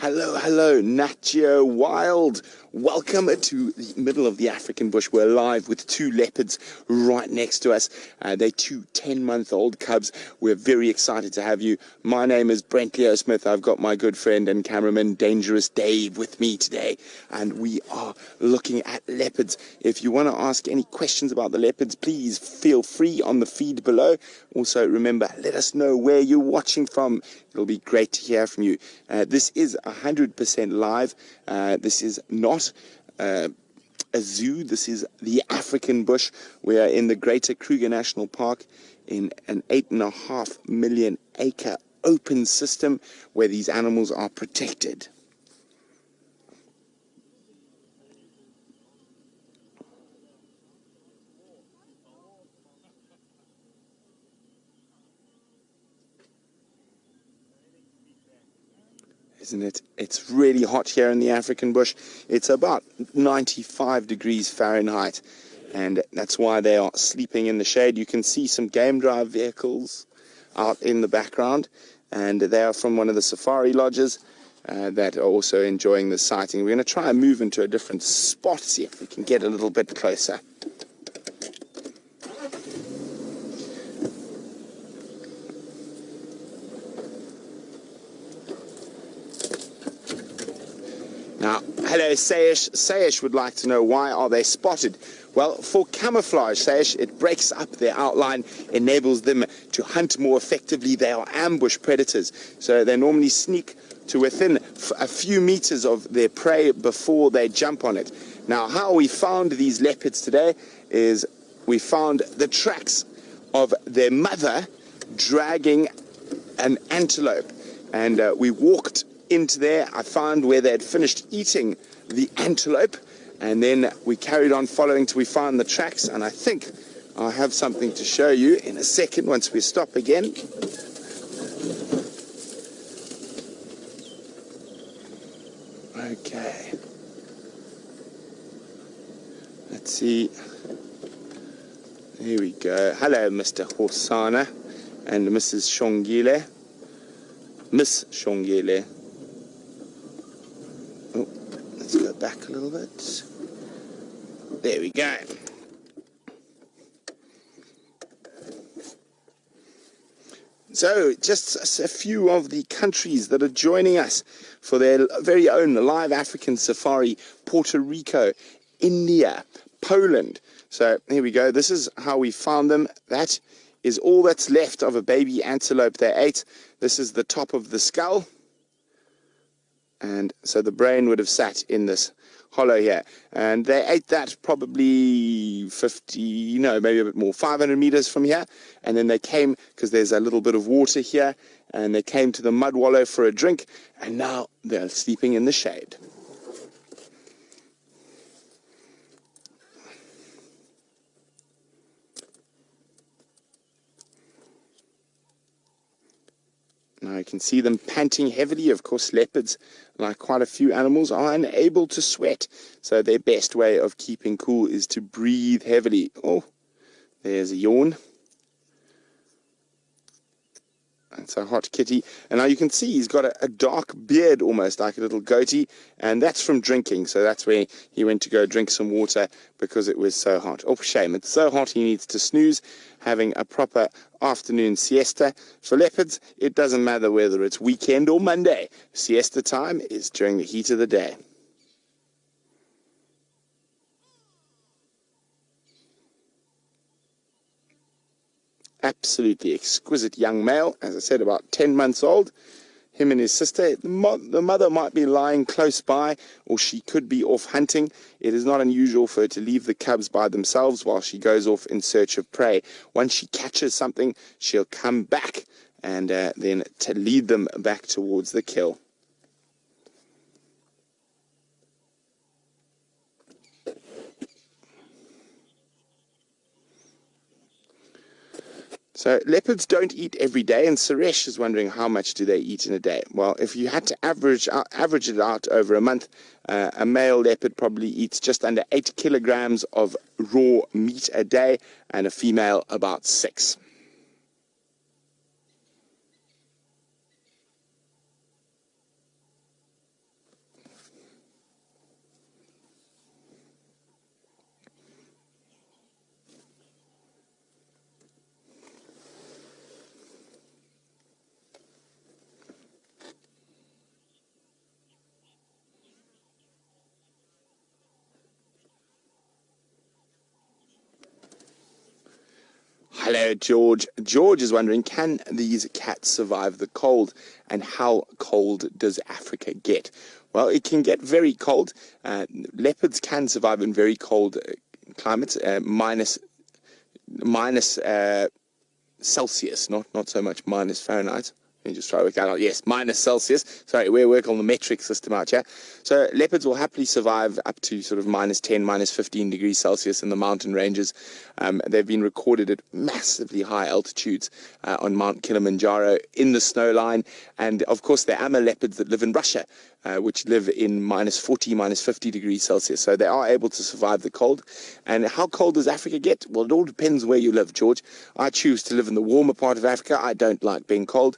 Hello, hello, Natio Wild. Welcome to the middle of the African bush. We're live with two leopards right next to us. They're two 10-month-old cubs. We're very excited to have you. My name is Brent Smith. I've got my good friend and cameraman, Dangerous Dave, with me today. And we are looking at leopards. If you want to ask any questions about the leopards, please feel free on the feed below. Also, remember, let us know where you're watching from. It'll be great to hear from you. This is 100% live. This is not a zoo. This is the African bush. We are in the greater Kruger National Park in an 8.5 million acre open system where these animals are protected. Isn't it? It's really hot here in the African bush. It's about 95 degrees Fahrenheit, and that's why they are sleeping in the shade. You can see some game drive vehicles out in the background, and they are from one of the safari lodges that are also enjoying the sighting. We're going to try and move into a different spot, see if we can get a little bit closer. Now, hello, Sayesh. Sayesh would like to know, why are they spotted? Well, for camouflage, Sayesh, it breaks up their outline, enables them to hunt more effectively. They are ambush predators, so they normally sneak to within a few meters of their prey before they jump on it. Now, how we found these leopards today is we found the tracks of their mother dragging an antelope, and we walked into there. I found where they had finished eating the antelope, and then we carried on following till we found the tracks, and I think I'll have something to show you in a second once we stop again. Okay, let's see. Here we go. Hello, Mr. Hosana and Mrs. Xongile. Miss Xongile. Oh, let's go back a little bit. There we go. So, just a few of the countries that are joining us for their very own live African safari: Puerto Rico, India, Poland. So, here we go. This is how we found them. That is all that's left of a baby antelope they ate. This is the top of the skull. And so the brain would have sat in this hollow here. And they ate that probably 50, no, maybe a bit more, 500 meters from here. And then they came, because there's a little bit of water here, and they came to the mud wallow for a drink, and now they're sleeping in the shade. Now you can see them panting heavily. Of course, leopards, like quite a few animals, are unable to sweat. So their best way of keeping cool is to breathe heavily. Oh, there's a yawn. That's a hot kitty. And now you can see he's got a dark beard, almost like a little goatee. And that's from drinking. So that's where he went to go drink some water because it was so hot. Oh, shame. It's so hot he needs to snooze, having a proper afternoon siesta. For leopards, it doesn't matter whether it's weekend or Monday. Siesta time is during the heat of the day. Absolutely exquisite young male, as I said, about 10 months old. Him and his sister. The mother might be lying close by, or she could be off hunting. It is not unusual for her to leave the cubs by themselves while she goes off in search of prey. Once she catches something, she'll come back and then to lead them back towards the kill. So leopards don't eat every day, and Suresh is wondering how much do they eat in a day. Well, if you had to average it out over a month, a male leopard probably eats just under 8 kilograms of raw meat a day, and a female about 6. Hello, George. George is wondering, can these cats survive the cold, and how cold does Africa get? Well, it can get very cold. Leopards can survive in very cold climates, minus Celsius, not so much minus Fahrenheit. Let me just try to work that out. Yes, minus Celsius. Sorry, we're working on the metric system out here. So leopards will happily survive up to sort of minus 10, minus 15 degrees Celsius in the mountain ranges. They've been recorded at massively high altitudes on Mount Kilimanjaro, in the snow line. And of course, there are leopards that live in Russia, which live in minus 40, minus 50 degrees Celsius. So they are able to survive the cold. And how cold does Africa get? Well, it all depends where you live, George. I choose to live in the warmer part of Africa. I don't like being cold.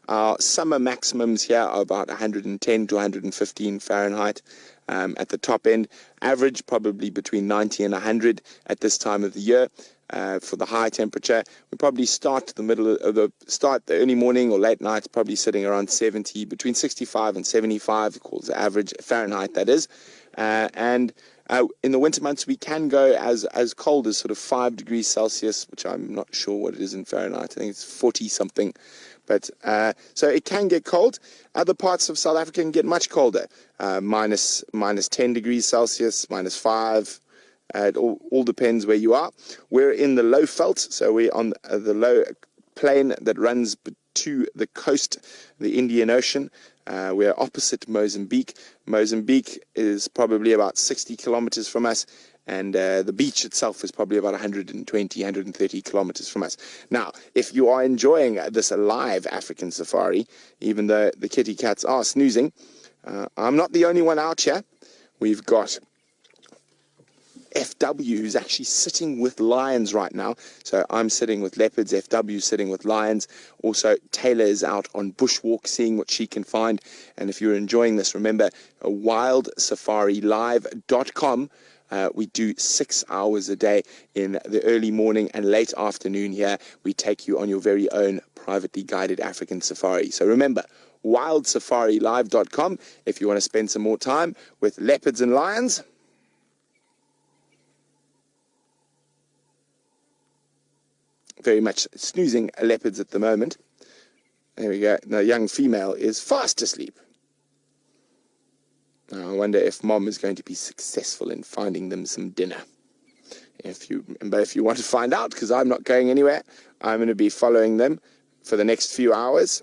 Our summer maximums here are about 110 to 115 Fahrenheit at the top end. Average probably between 90 and 100 at this time of the year. For the high temperature, we probably start the early morning or late night, probably sitting around 70, between 65 and 75, calls the average Fahrenheit, that is. And in the winter months, we can go as cold as sort of 5 degrees Celsius, which I'm not sure what it is in Fahrenheit. I think it's 40 something. But so it can get cold. Other parts of South Africa can get much colder, minus 10 degrees Celsius, minus 5. It all depends where you are. We're in the low veld, so we're on the low plain that runs to the coast, the Indian Ocean. We're opposite Mozambique. Mozambique is probably about 60 kilometers from us, and the beach itself is probably about 120, 130 kilometers from us. Now, if you are enjoying this live African safari, even though the kitty cats are snoozing, I'm not the only one out here. We've got FW, who's actually sitting with lions right now. So I'm sitting with leopards, FW sitting with lions. Also, Taylor is out on bushwalk, seeing what she can find. And if you're enjoying this, remember, WildSafariLive.com. We do 6 hours a day in the early morning and late afternoon here. We take you on your very own privately guided African safari. So remember, WildSafariLive.com if you want to spend some more time with leopards and lions. Very much snoozing leopards at the moment. There we go. The young female is fast asleep. Now, I wonder if Mom is going to be successful in finding them some dinner. If you want to find out, because I'm not going anywhere, I'm going to be following them for the next few hours.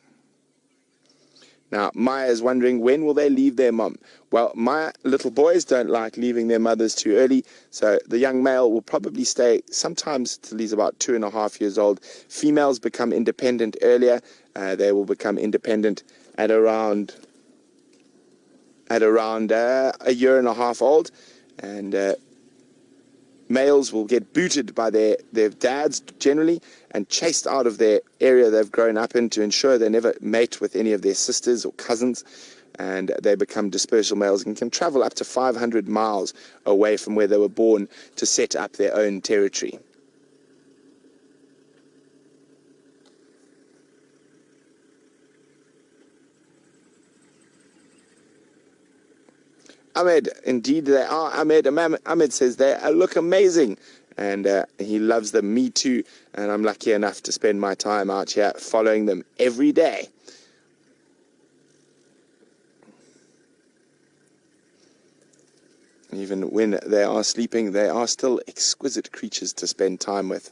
Now, Maya is wondering, when will they leave their mom? Well, my little boys don't like leaving their mothers too early, so the young male will probably stay sometimes till he's about 2.5 years old. Females become independent earlier. They will become independent at around a year and a half old, and males will get booted by their dads generally and chased out of their area they've grown up in to ensure they never mate with any of their sisters or cousins, and they become dispersal males and can travel up to 500 miles away from where they were born to set up their own territory. Ahmed, indeed they are. Ahmed says they look amazing, and he loves them. Me too, and I'm lucky enough to spend my time out here following them every day. Even when they are sleeping, they are still exquisite creatures to spend time with.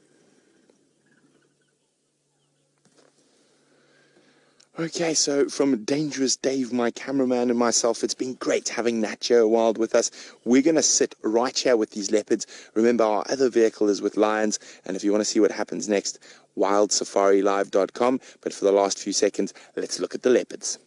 Okay, so from Dangerous Dave, my cameraman, and myself, it's been great having Nat Geo Wild with us. We're going to sit right here with these leopards. Remember, our other vehicle is with lions, and if you want to see what happens next, WildSafariLive.com. But for the last few seconds, let's look at the leopards.